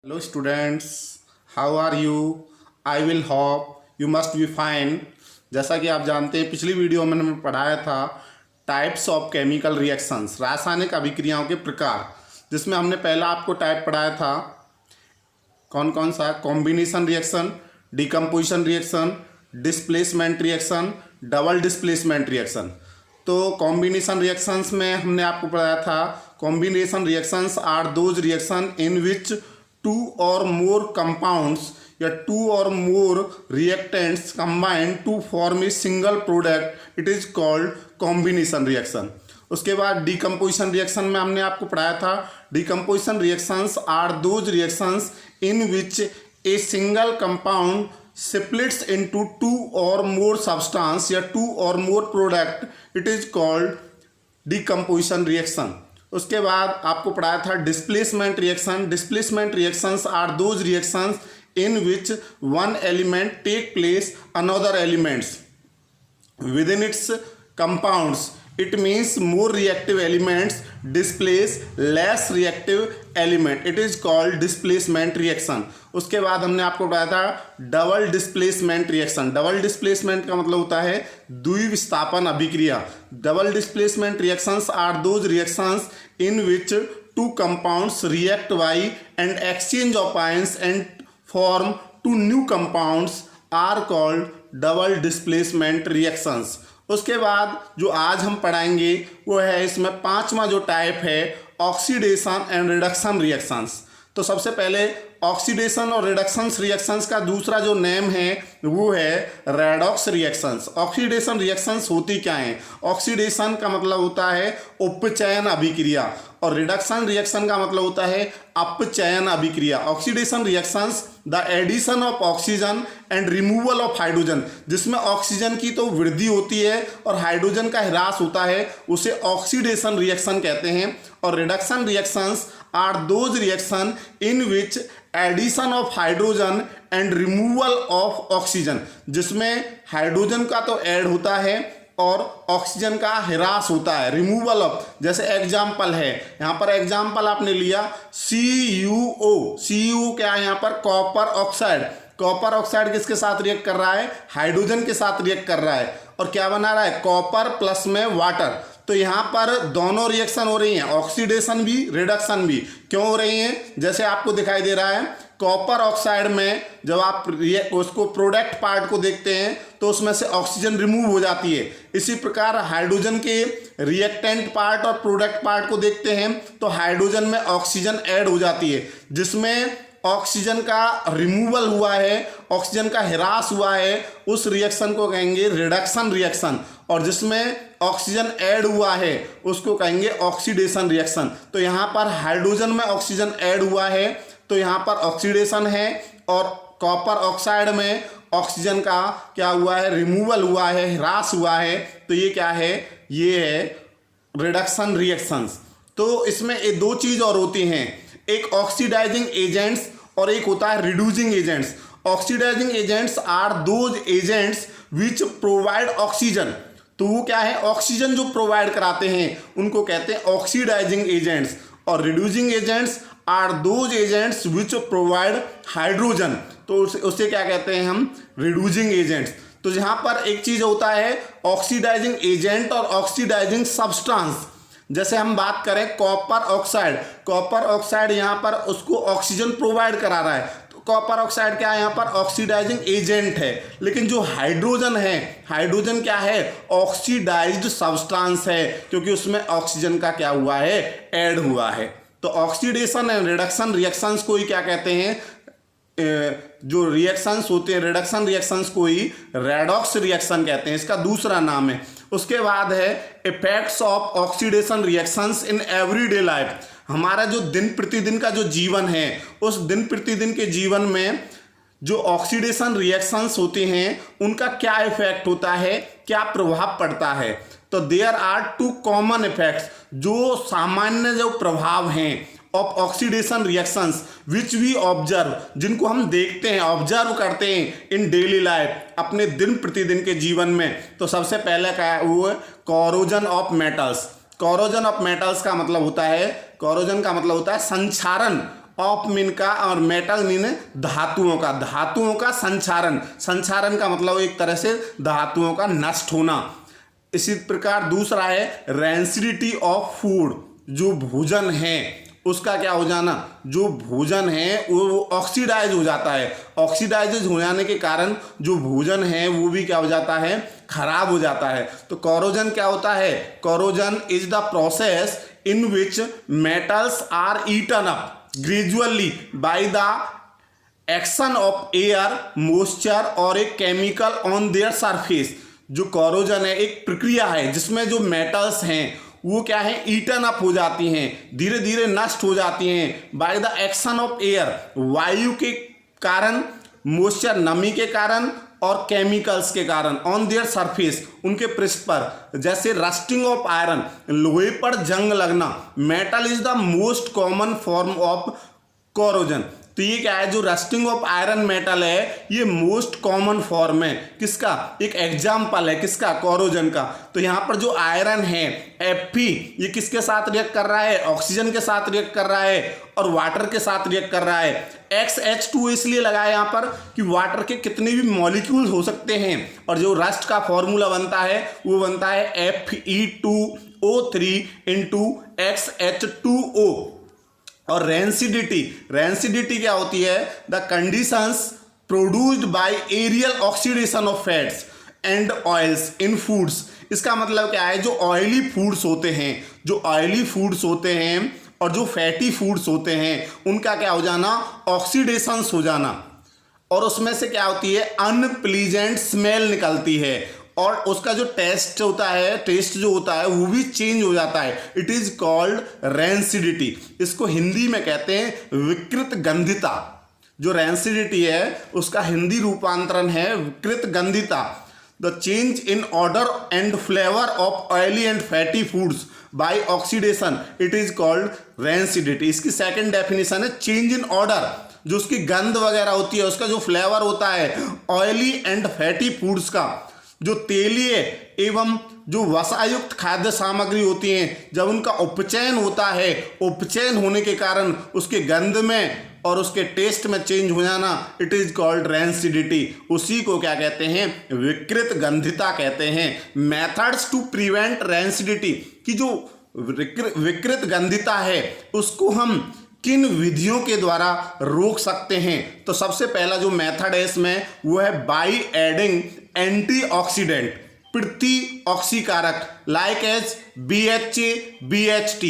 Hello students, how are you? I will hope you must be fine. जैसा कि आप जानते हैं पिछली वीडियो में मैंने पढ़ाया था टाइप्स ऑफ केमिकल रिएक्शंस, रासायनिक अभिक्रियाओं के प्रकार, जिसमें हमने पहला आपको टाइप पढ़ाया था कौन कौन सा, combination reaction, decomposition reaction, displacement reaction, double displacement reaction. तो कॉम्बिनेशन रिएक्शंस में हमने आपको पढ़ाया था combination reactions are those reaction in which two or more compounds या two or more reactants combine to form a single product, it is called combination reaction. उसके बाद decomposition reaction में हमने आपको पढ़ाया था decomposition reactions are those reactions in which a single compound splits into two or more substance या two or more product, it is called decomposition reaction। उसके बाद आपको पढ़ाया था displacement reaction. Displacement reactions are those reactions in which one element take place another elements within its compounds, it means more reactive elements displace less reactive element, it is called displacement reaction। उसके बाद हमने आपको बताया था double displacement reaction. Double displacement का मतलब होता है द्विविस्थापन अभिक्रिया। Double displacement reactions are those reactions in which two compounds react by and exchange of ions and form two new compounds are called double displacement reactions. उसके बाद जो आज हम पढ़ाएंगे वो है इसमें पांचवा जो टाइप है ऑक्सीडेशन एंड रिडक्शन रिएक्शंस। तो सबसे पहले ऑक्सीडेशन और रिडक्शंस रिएक्शंस का दूसरा जो नेम है वो है रेडॉक्स रिएक्शंस। ऑक्सीडेशन रिएक्शंस होती क्या है? ऑक्सीडेशन का मतलब होता है उपचयन अभिक्रिया और रिडक्शन रिएक्शन का मतलब होता है अपचयन अभिक्रिया। Oxidation reactions the addition of oxygen and removal of hydrogen, जिसमें ऑक्सीजन की तो वृद्धि होती है और हाइड्रोजन का ह्रास होता है, उसे ऑक्सीडेशन रिएक्शन कहते हैं। और reduction reactions are those reaction in which addition of hydrogen and removal of oxygen, जिसमें हाइड्रोजन का तो ऐड होता है और ऑक्सीजन का ह्रास होता है, रिमूवल ऑफ। जैसे एग्जाम्पल है, यहाँ पर एग्जाम्पल आपने लिया CuO। CuO क्या है यहाँ पर? Copper oxide. कॉपर ऑक्साइड किसके साथ रिएक्ट कर रहा है? हाइड्रोजन के साथ रिएक्ट कर रहा है और क्या बना रहा है? कॉपर प्लस में वाटर। तो यहाँ पर दोनों रिएक्शन हो रही हैं, ऑक्सीडेशन भी रिडक्शन भी। क्यों हो रही हैं? जैसे आपको दिखाई दे रहा है कॉपर ऑक्साइड में जब आप उसको प्रोडक्ट पार्ट को देखते हैं तो उसमें से ऑक्सीजन रिमूव हो जाती है। इसी प्रकार हाइड्रोजन के रिएक्टेंट पार्ट और प्रोडक्ट पार्ट को देखते हैं तो हाइड्रोजन में ऑक्सीजन ऐड हो जाती है, जिसमें ऑक्सीजन का रिमूवल हुआ है, ऑक्सीजन का ह्रास हुआ है, उस रिएक्शन को कहेंगे रिडक्शन रिएक्शन। और जिसमें ऑक्सीजन ऐड हुआ है उसको कहेंगे ऑक्सीडेशन रिएक्शन। तो यहाँ पर हाइड्रोजन में ऑक्सीजन ऐड हुआ है तो यहाँ पर ऑक्सीडेशन है और कॉपर ऑक्साइड में ऑक्सीजन का क्या हुआ है? रिमूवल हुआ है, ह्रास हुआ है। तो ये क्या है? ये है रिडक्शन रिएक्शंस। तो इसमें ये दो चीज़ और होती हैं, एक ऑक्सीडाइजिंग एजेंट्स और एक होता है reducing agents. Oxidising agents are those agents which provide oxygen. तो वो क्या है? ऑक्सीजन जो प्रोवाइड कराते हैं उनको कहते हैं ऑक्सीडाइजिंग एजेंट्स। और reducing agents are those agents which provide hydrogen. तो उसे क्या कहते हैं हम? Reducing agents. तो यहाँ पर एक चीज होता है ऑक्सीडाइजिंग एजेंट और ऑक्सीडाइजिंग सब्सटेंस। जैसे हम बात करें कॉपर ऑक्साइड, कॉपर ऑक्साइड यहाँ पर उसको ऑक्सीजन प्रोवाइड करा रहा है, तो कॉपर ऑक्साइड क्या है? यहाँ पर ऑक्सीडाइजिंग एजेंट है। लेकिन जो हाइड्रोजन है, हाइड्रोजन क्या है? ऑक्सीडाइज्ड सब्सटेंस है, क्योंकि उसमें ऑक्सीजन का क्या हुआ है? ऐड हुआ है। तो ऑक्सीडेशन एंड रिडक्शन रिएक्शंस को ही क्या कहते हैं? जो रिएक्शंस होते हैं रिडक्शन रिएक्शंस को ही रेडॉक्स रिएक्शन कहते हैं, इसका दूसरा नाम है। उसके बाद है effects of oxidation reactions in everyday life. हमारा जो दिन प्रतिदिन का जो जीवन है, उस दिन प्रतिदिन के जीवन में जो ऑक्सीडेशन रिएक्शंस होते हैं उनका क्या इफेक्ट होता है, क्या प्रभाव पड़ता है? तो there are two common effects, जो सामान्य जो प्रभाव हैं of oxidation reactions which we observe, जिनको हम देखते हैं, ऑब्जर्व करते हैं इन डेली लाइफ, अपने दिन प्रतिदिन के जीवन में। तो सबसे पहले क्या है? वो corrosion of metals. Corrosion of metals का मतलब होता है, कोरोजन का मतलब होता है संक्षारण ऑफ मीन का और मेटल मीन धातुओं का संक्षारण का मतलब एक तरह से धातुओं का नष्ट होना। इसी प्रकार दूसरा है रेंसिडिटी ऑफ फूड, जो भोजन है उसका क्या हो जाना, जो भोजन है वो ऑक्सीडाइज हो जाता है। ऑक्सीडाइज हो जाने के कारण जो भोजन है वो भी क्या हो जाता है, खराब हो जाता है। तो कोरोजन क्या होता है, corrosion is the process in which metals are eaten up gradually by the action of air, moisture और a chemical on their surface. जो कोरोजन है एक प्रक्रिया है जिसमें जो मेटल्स हैं वो क्या है, ईटन अप हो जाती हैं, धीरे धीरे नष्ट हो जाती हैं bye the action of air, वायु के कारण, मॉइस्चर नमी के कारण और केमिकल्स के कारण, ऑन देयर सरफेस उनके पृष्ठ पर। जैसे रस्टिंग ऑफ आयरन, लोहे पर जंग लगना। Metal is the most common form of corrosion. तो ये क्या है, जो रस्टिंग ऑफ आयरन मेटल है ये मोस्ट कॉमन फॉर्म है किसका, एक एग्जाम्पल है किसका, कोरोजन का। तो यहाँ पर जो आयरन है Fe, ये किसके साथ रिएक्ट कर रहा है, ऑक्सीजन के साथ रिएक्ट कर रहा है और वाटर के साथ रिएक्ट कर रहा है। XH2 इसलिए लगा है यहाँ पर कि वाटर के कितने भी मॉलिक्यूल्स हो सकते हैं, और जो रस्ट का फॉर्मूला बनता है वो बनता है Fe2O3 इंटू XH2O। और रेंसिडिटी क्या होती है, the conditions produced by aerial oxidation of fats and oils in foods. इसका मतलब क्या है, जो ऑयली फूड्स होते हैं और जो फैटी फूड्स होते हैं उनका क्या हो जाना, ऑक्सीडेशंस हो जाना, और उसमें से क्या होती है, अनप्लीजेंट स्मेल निकलती है, और उसका जो टेस्ट जो होता है वो भी चेंज हो जाता है। It is called rancidity. इसको हिंदी में कहते हैं विकृत गंधिता। जो रेंसिडिटी है उसका हिंदी रूपांतरण है विकृत गंधिता। The change in odour and flavour of oily and fatty foods by oxidation, it is called rancidity. इसकी सेकेंड डेफिनेशन है चेंज इन ऑर्डर, जो उसकी गंध वगैरह होती है, उसका जो फ्लेवर होता है ऑयली एंड फैटी फूड्स का, जो तेलीय एवं जो वसायुक्त खाद्य सामग्री होती हैं, जब उनका उपचयन होता है, उपचयन होने के कारण उसके गंध में और उसके टेस्ट में चेंज हो जाना, इट इज कॉल्ड रेंसिडिटी। उसी को क्या कहते हैं, विकृत गंधिता कहते हैं। मेथड्स टू प्रिवेंट रेंसिडिटी, की जो विकृत गंधिता है उसको हम किन विधियों के द्वारा रोक सकते हैं। तो सबसे पहला जो मेथड है इसमें वो है बाय एडिंग एंटीऑक्सीडेंट, प्रति ऑक्सीकारक, like as BHA BHT।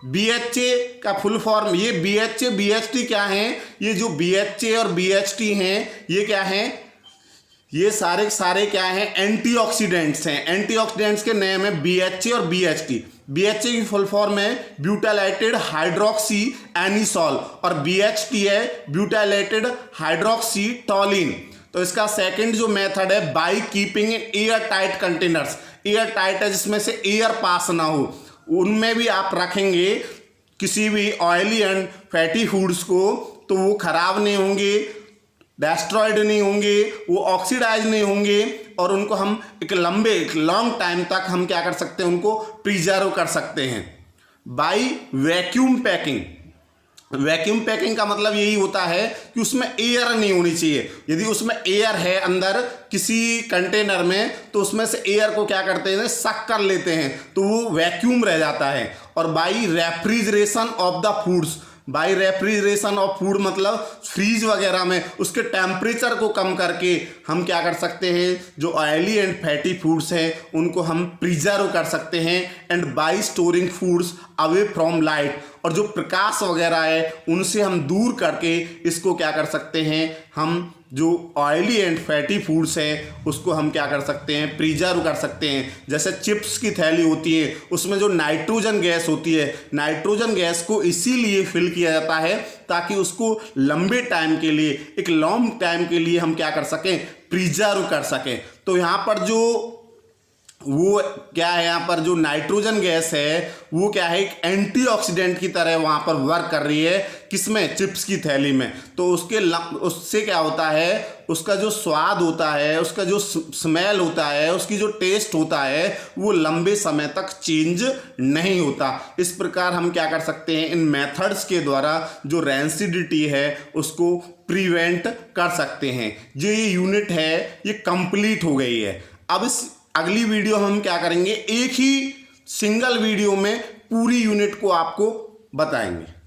BHA का फुल फॉर्म, ये BHA BHT क्या है, ये जो BHA और BHT हैं ये क्या हैं, ये सारे क्या हैं, एंटीऑक्सीडेंट्स हैं। एंटीऑक्सीडेंट्स के नेम है BHA और BHT। BHA की फुल फॉर्म है ब्यूटाइलेटेड हाइड्रोक्सी एनिसॉल और BHT है ब्यूटाइलेटेड हाइड्रोक्सी टॉलिन। तो इसका सेकंड जो मेथड है by keeping in air tight containers. Air tight है जिसमें से एयर पास ना हो, उनमें भी आप रखेंगे किसी भी ऑयली एंड फैटी फूड्स को तो वो खराब नहीं होंगे, डेस्ट्रॉयड नहीं होंगे, वो ऑक्सीडाइज नहीं होंगे, और उनको हम एक लॉन्ग टाइम तक हम क्या कर सकते हैं, उनको प्रिजर्व कर सकते हैं। By vacuum packing. Vacuum packing का मतलब यही होता है कि उसमें एयर नहीं होनी चाहिए। यदि उसमें एयर है अंदर किसी कंटेनर में तो उसमें से एयर को क्या करते हैं, सक कर लेते हैं, तो वो वैक्यूम रह जाता है। और by refrigeration of the foods. By refrigeration of food मतलब फ्रीज वगैरह में उसके टेम्परेचर को कम करके हम क्या कर सकते हैं, जो ऑयली एंड फैटी फूड्स हैं उनको हम प्रिजर्व कर सकते हैं। And bye storing foods away from light, और जो प्रकाश वगैरह है उनसे हम दूर करके इसको क्या कर सकते हैं, हम जो ऑयली एंड फैटी फूड्स हैं उसको हम क्या कर सकते हैं, प्रिजर्व कर सकते हैं। जैसे चिप्स की थैली होती है उसमें जो नाइट्रोजन गैस होती है, नाइट्रोजन गैस को इसीलिए फिल किया जाता है ताकि उसको लंबे टाइम के लिए, एक लॉन्ग टाइम के लिए हम क्या कर सकें, प्रिजर्व कर सकें। तो यहाँ पर जो वो क्या है, यहाँ पर जो नाइट्रोजन गैस है वो क्या है, एक एंटीऑक्सीडेंट की तरह वहाँ पर वर्क कर रही है। किसमें? चिप्स की थैली में। तो उससे क्या होता है, उसका जो स्वाद होता है, उसका जो स्मेल होता है, उसकी जो टेस्ट होता है, वो लंबे समय तक चेंज नहीं होता। इस प्रकार हम क्या कर सकते हैं, इन मेथड्स के द्वारा जो रैंसिडिटी है उसको प्रिवेंट कर सकते हैं। जो ये यूनिट है ये कंप्लीट हो गई है। अब इस अगली वीडियो हम क्या करेंगे, एक ही सिंगल वीडियो में पूरी यूनिट को आपको बताएंगे।